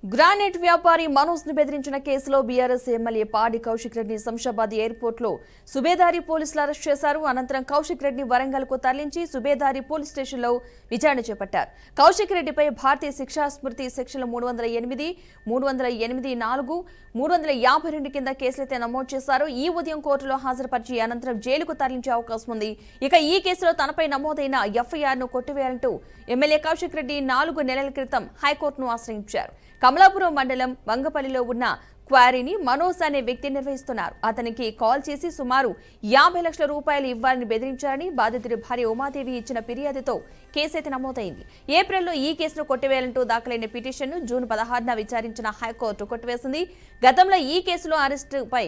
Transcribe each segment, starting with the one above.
Granite వ్యాపారి మనోజ్ ను బెదిరించిన కేసులో బీఆర్ఎస్ ఎమ్మెల్యే పాడి కౌశిక్ రెడ్డి శంషాబాద్ ఎయిర్పోర్ట్ లో సుబేదారి పోలీసులు అరెస్ట్ చేశారు. అనంతరం కౌశిక్ రెడ్డిని వరంగల్ కు తరలించి సుబేదారి పోలీస్ స్టేషన్ లో విచారణ చేపట్టారు. కౌశిక్ రెడ్డిపై భారతీయ శిక్షా స్మృతి సెక్షన్లు 308, 308(4), 352 కింద కేసులైతే నమోదు చేశారు. ఈ ఉదయం కోర్టులో హాజరుపరిచి అనంతరం జైలుకు తరలించే అవకాశం ఉంది. ఇక ఈ కేసులో తనపై నమోదైన ఎఫ్ఐఆర్ ను కొట్టివేయాలంటూ ఎమ్మెల్యే కౌశిక్ రెడ్డి 4 నెలల క్రితం హైకోర్టును ఆశ్రయించారు. కమలాపురం మండలం వంగపల్లిలో ఉన్న క్వారీని మనోజ్ అనే వ్యక్తి నిర్వహిస్తున్నారు. అతనికి కాల్ చేసి సుమారు 50 లక్షల రూపాయలు ఇవ్వాలని బెదిరించారని బాధితుడి భార్య ఉమాదేవి ఇచ్చిన ఫిర్యాదుతో కేసైతే నమోదైంది. ఏప్రిల్లో ఈ కేసును కొట్టివేయాలంటూ దాఖలైన పిటిషన్ను జూన్ 16న విచారించిన హైకోర్టు కొట్టివేసింది. గతంలో ఈ కేసులో అరెస్టుపై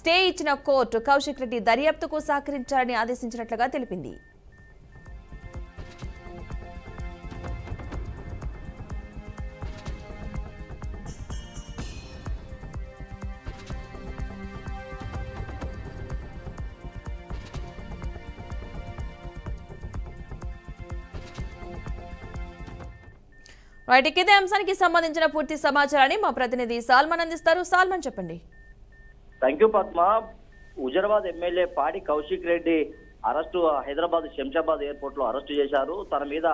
స్టే ఇచ్చిన కోర్టు కౌశిక్ రెడ్డి దర్యాప్తుకు సహకరించాలని ఆదేశించినట్లుగా తెలిపింది. ఇదే అంశానికి సంబంధించిన పూర్తి సమాచారాన్ని మా ప్రతినిధి సాల్మన్ అందిస్తారు. సాల్మన్, చెప్పండి. Thank you Padma. Huzurabad MLA పాడి కౌశిక్ రెడ్డి అరెస్టు హైదరాబాద్ శంషాబాద్ ఎయిర్పోర్ట్ లో అరెస్టు చేశారు. తన మీద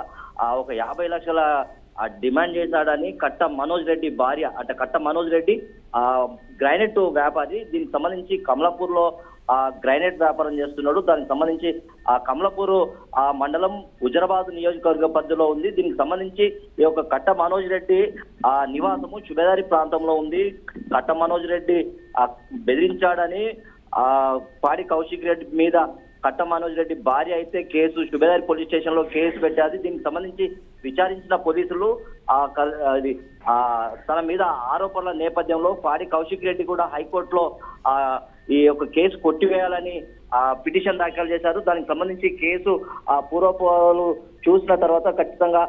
ఒక 50 లక్షల డిమాండ్ చేశాడని కట్ట మనోజ్ రెడ్డి భార్య అంటే కట్ట మనోజ్ రెడ్డి గ్రానైట్ వ్యాపారి. దీనికి సంబంధించి కమలాపూర్ లో గ్రానైట్ వ్యాపారం చేస్తున్నాడు. దానికి సంబంధించి కమలాపూర్ మండలం హుజరాబాద్ నియోజకవర్గ పరిధిలో ఉంది. దీనికి సంబంధించి ఈ యొక్క కట్ట మనోజ్ రెడ్డి నివాసము సుబేదారి ప్రాంతంలో ఉంది. కట్ట మనోజ్ రెడ్డి బెదిరించాడని పాడి కౌశిక్ రెడ్డి మీద కట్ట మనోజ్ రెడ్డి భార్య అయితే కేసు సుబేదారి పోలీస్ స్టేషన్ లో కేసు పెట్టారు. దీనికి సంబంధించి విచారించిన పోలీసులు తన మీద ఆరోపణల నేపథ్యంలో పాడి కౌశిక్ రెడ్డి కూడా హైకోర్టులో ఈ యొక్క కేసు కొట్టివేయాలని పిటిషన్ దాఖలు చేశారు. దానికి సంబంధించి కేసు పూర్వపాలు చూసిన తర్వాత ఖచ్చితంగా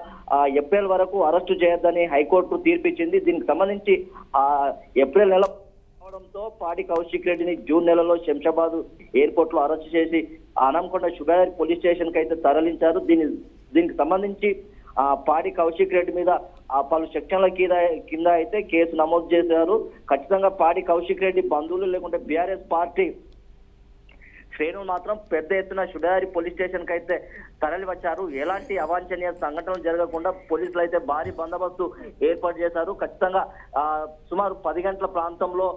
ఏప్రిల్ వరకు అరెస్టు చేయొద్దని హైకోర్టు తీర్పిచ్చింది. దీనికి సంబంధించి ఏప్రిల్ నెల తో పాడి కౌశిక్ రెడ్డిని జూన్ నెలలో శంషాబాద్ ఎయిర్పోర్ట్ లో అరెస్ట్ చేసి ఆనంకొండ సుబేదారి పోలీస్ స్టేషన్ కి అయితే తరలించారు. దీనికి సంబంధించి పాడి కౌశిక్ రెడ్డి మీద పలు సెక్షన్ల కింద అయితే కేసు నమోదు చేశారు. ఖచ్చితంగా పాడి కౌశిక్ రెడ్డి బంధువులు లేకుంటే బీఆర్ఎస్ పార్టీ శ్రేణులు మాత్రం పెద్ద ఎత్తున సుబేదారి పోలీస్ స్టేషన్ కి అయితే తరలి వచ్చారు. ఎలాంటి అవాంఛనీయ సంఘటనలు జరగకుండా పోలీసులు అయితే భారీ బందోబస్తు ఏర్పాటు చేశారు. ఖచ్చితంగా సుమారు 10 గంటల ప్రాంతంలో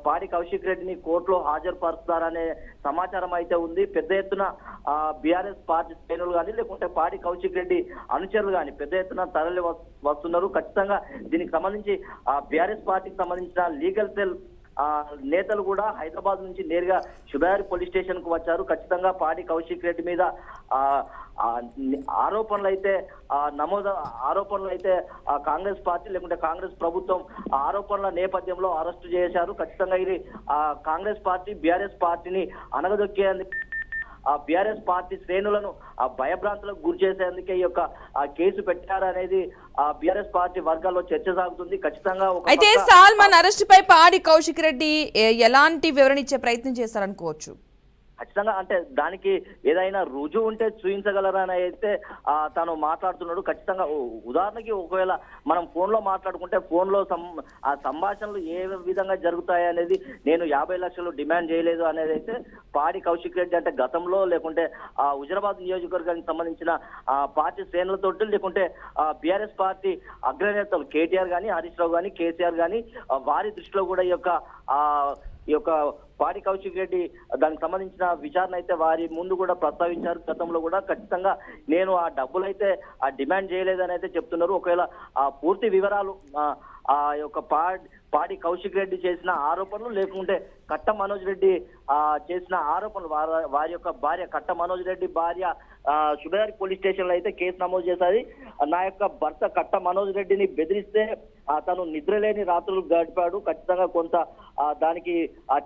పాడి కౌశిక్ రెడ్డిని కోర్టులో హాజరుపరుస్తారనే సమాచారం అయితే ఉంది. పెద్ద ఎత్తున బీఆర్ఎస్ పార్టీ శ్రేణులు కానీ లేకుంటే పాడి కౌశిక్ రెడ్డి అనుచరులు కానీ పెద్ద ఎత్తున తరలి వస్తున్నారు. ఖచ్చితంగా దీనికి సంబంధించి బీఆర్ఎస్ పార్టీకి సంబంధించిన లీగల్ సెల్ నేతలు కూడా హైదరాబాద్ నుంచి నేరుగా సుబేదారి పోలీస్ స్టేషన్ కు వచ్చారు. ఖచ్చితంగా పాడి కౌశిక్ రెడ్డి మీద ఆరోపణలు అయితే కాంగ్రెస్ పార్టీ లేకుంటే కాంగ్రెస్ ప్రభుత్వం ఆరోపణల నేపథ్యంలో అరెస్టు చేశారు. ఖచ్చితంగా ఇది కాంగ్రెస్ పార్టీ బీఆర్ఎస్ పార్టీని అనగదొక్కేందుకు బీఆర్ఎస్ పార్టీ శ్రేణులను భయభ్రాంతులకు గురి చేసేందుకే ఈ యొక్క కేసు పెట్టారనేది బీఆర్ఎస్ పార్టీ వర్గాల్లో చర్చ సాగుతుంది. ఖచ్చితంగా అయితే సాల్మన్ అరెస్ట్ పై పాడి కౌశిక్ రెడ్డి ఎలాంటి వివరణ ఇచ్చే ప్రయత్నం చేస్తారనుకోవచ్చు? ఖచ్చితంగా అంటే దానికి ఏదైనా రుజువు ఉంటే చూపించగలరని అయితే తను మాట్లాడుతున్నాడు. ఖచ్చితంగా ఉదాహరణకి ఒకవేళ మనం ఫోన్ లో మాట్లాడుకుంటే ఫోన్ లో సంభాషణలు ఏ విధంగా జరుగుతాయి అనేది నేను 50 లక్షలు డిమాండ్ చేయలేదు అనేది అయితే పాడి కౌశిక్ రెడ్డి అంటే గతంలో లేకుంటే హుజరాబాద్ నియోజకవర్గానికి సంబంధించిన పార్టీ శ్రేణులతో లేకుంటే బీఆర్ఎస్ పార్టీ అగ్రనేతలు కేటీఆర్ గానీ హరీష్ రావు గానీ కేసీఆర్ గానీ వారి దృష్టిలో కూడా ఈ యొక్క పాడి కౌశిక్ రెడ్డి దానికి సంబంధించిన విచారణ అయితే వారి ముందు కూడా ప్రస్తావించారు. గతంలో కూడా ఖచ్చితంగా నేను ఆ డబ్బులు అయితే డిమాండ్ చేయలేదని అయితే చెప్తున్నారు. ఒకవేళ పూర్తి వివరాలు యొక్క పాడి కౌశిక్ రెడ్డి చేసిన ఆరోపణలు లేకుంటే కట్ట మనోజ్ రెడ్డి చేసిన ఆరోపణలు వారి యొక్క భార్య కట్ట మనోజ్ రెడ్డి భార్య సుబేదారి పోలీస్ స్టేషన్ లో అయితే కేసు నమోదు చేశారు. నా యొక్క భర్త కట్ట మనోజ్ రెడ్డిని బెదిరిస్తే తను నిద్రలేని రాత్రులు గడిపాడు. ఖచ్చితంగా కొంత దానికి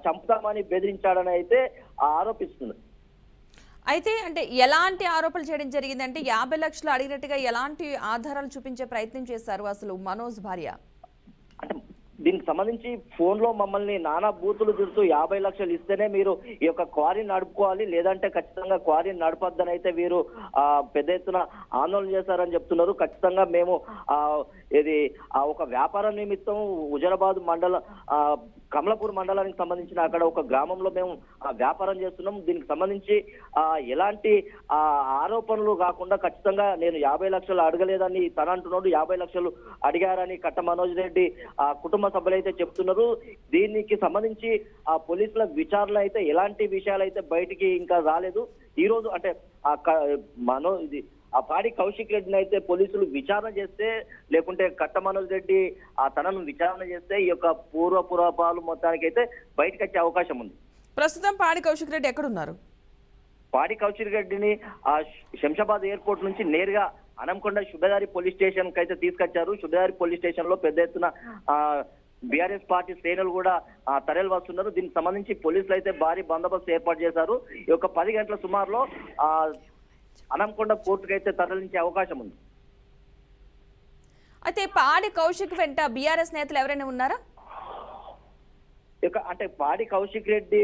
చంపుతామని బెదిరించాడని అయితే ఆరోపిస్తుంది. అయితే అంటే ఎలాంటి ఆరోపణలు చేయడం జరిగింది? అంటే 50 లక్షలు అడిగినట్టుగా ఎలాంటి ఆధారాలు చూపించే ప్రయత్నం చేశారు అసలు మనోజ్ భార్య? అంటే దీనికి సంబంధించి ఫోన్ లో మమ్మల్ని నానా బూతులు తిరుగుతూ 50 లక్షలు ఇస్తేనే మీరు ఈ యొక్క క్వారీని నడుపుకోవాలి, లేదంటే ఖచ్చితంగా క్వారీని నడపద్దని అయితే వీరు పెద్ద ఎత్తున ఆందోళన చేశారని చెప్తున్నారు. ఖచ్చితంగా మేము ఇది ఒక వ్యాపారం నిమిత్తం హుజరాబాద్ మండలం కమలాపూర్ మండలానికి సంబంధించిన అక్కడ ఒక గ్రామంలో మేము వ్యాపారం చేస్తున్నాం. దీనికి సంబంధించి ఎలాంటి ఆరోపణలు కాకుండా ఖచ్చితంగా నేను 50 లక్షలు అడగలేదని తన అంటున్నాడు. 50 లక్షలు అడిగారని కట్ట మనోజ్ రెడ్డి కుటుంబ సభ్యులు అయితే చెప్తున్నారు. దీనికి సంబంధించి పోలీసుల విచారణ అయితే ఎలాంటి విషయాలు అయితే బయటికి ఇంకా రాలేదు. ఈ రోజు అంటే పాడి కౌశిక్ రెడ్డిని అయితే పోలీసులు విచారణ చేస్తే, లేకుంటే కట్ట మనోజ్ రెడ్డి తనను విచారణ చేస్తే ఈ యొక్క పూర్వపాలు మొత్తానికి అయితే బయటకు వచ్చే అవకాశం ఉంది. ప్రస్తుతం పాడి కౌశిక్ రెడ్డి ఎక్కడున్నారు? పాడి కౌశిక్ రెడ్డిని శంషాబాద్ ఎయిర్పోర్ట్ నుంచి నేరుగా అనంకొండ సుబేదారి పోలీస్ స్టేషన్ కి అయితే తీసుకొచ్చారు. సుబేదారి పోలీస్ స్టేషన్ లో పెద్ద ఎత్తున బీఆర్ఎస్ పార్టీ శ్రేణులు కూడా తరలి వస్తున్నారు. దీనికి సంబంధించి పోలీసులు అయితే భారీ బందోబస్తు ఏర్పాటు చేశారు. ఈ యొక్క 10 గంటల సుమారులో అనంకొండ కోర్టుకు అయితే తరలించే అవకాశం ఉంది. అయితే పాడి కౌశిక్ వెంట బీఆర్ఎస్ నేతలు ఎవరైనా ఉన్నారా? అంటే పాడి కౌశిక్ రెడ్డి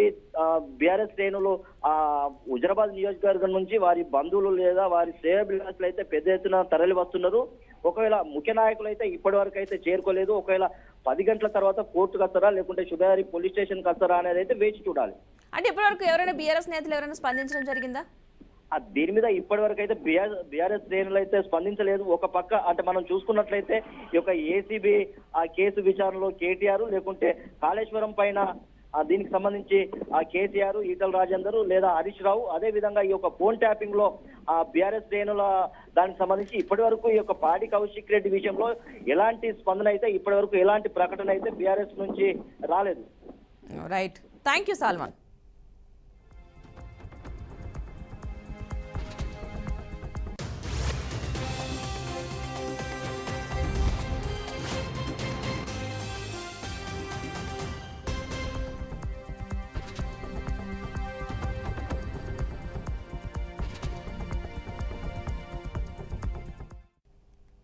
బీఆర్ఎస్ శ్రేణులు హుజరాబాద్ నియోజకవర్గం నుంచి వారి బంధువులు లేదా వారి శ్రేయోభిలాషులు అయితే పెద్ద ఎత్తున తరలి వస్తున్నారు. ఒకవేళ ముఖ్య నాయకులు అయితే ఇప్పటి వరకు అయితే చేరుకోలేదు. ఒకవేళ 10 గంటల తర్వాత కోర్టుకు వస్తారా లేకుంటే సుబేదారి పోలీస్ స్టేషన్కి వస్తారా అనేది అయితే వేచి చూడాలి. అంటే ఇప్పటివరకు ఎవరైనా బీఆర్ఎస్ నేతలు ఎవరైనా స్పందించడం జరిగిందా? దీని మీద ఇప్పటి వరకు అయితే బీఆర్ఎస్ శ్రేణులు అయితే స్పందించలేదు. ఒక పక్క అంటే మనం చూసుకున్నట్లయితే ఈ యొక్క ఏసీబీ కేసు విచారణలో కేటీఆర్, లేకుంటే కాళేశ్వరం పైన దీనికి సంబంధించి కేసీఆర్, ఈటల రాజేందర్ లేదా హరీష్ రావు, అదే విధంగా ఈ యొక్క ఫోన్ ట్యాపింగ్ లో బీఆర్ఎస్ శ్రేణుల దానికి సంబంధించి ఇప్పటి వరకు ఈ యొక్క పాడి కౌశిక్ రెడ్డి విషయంలో ఎలాంటి స్పందన అయితే ఇప్పటి వరకు ఎలాంటి ప్రకటన అయితే బీఆర్ఎస్ నుంచి రాలేదు. Right, thank you Salman.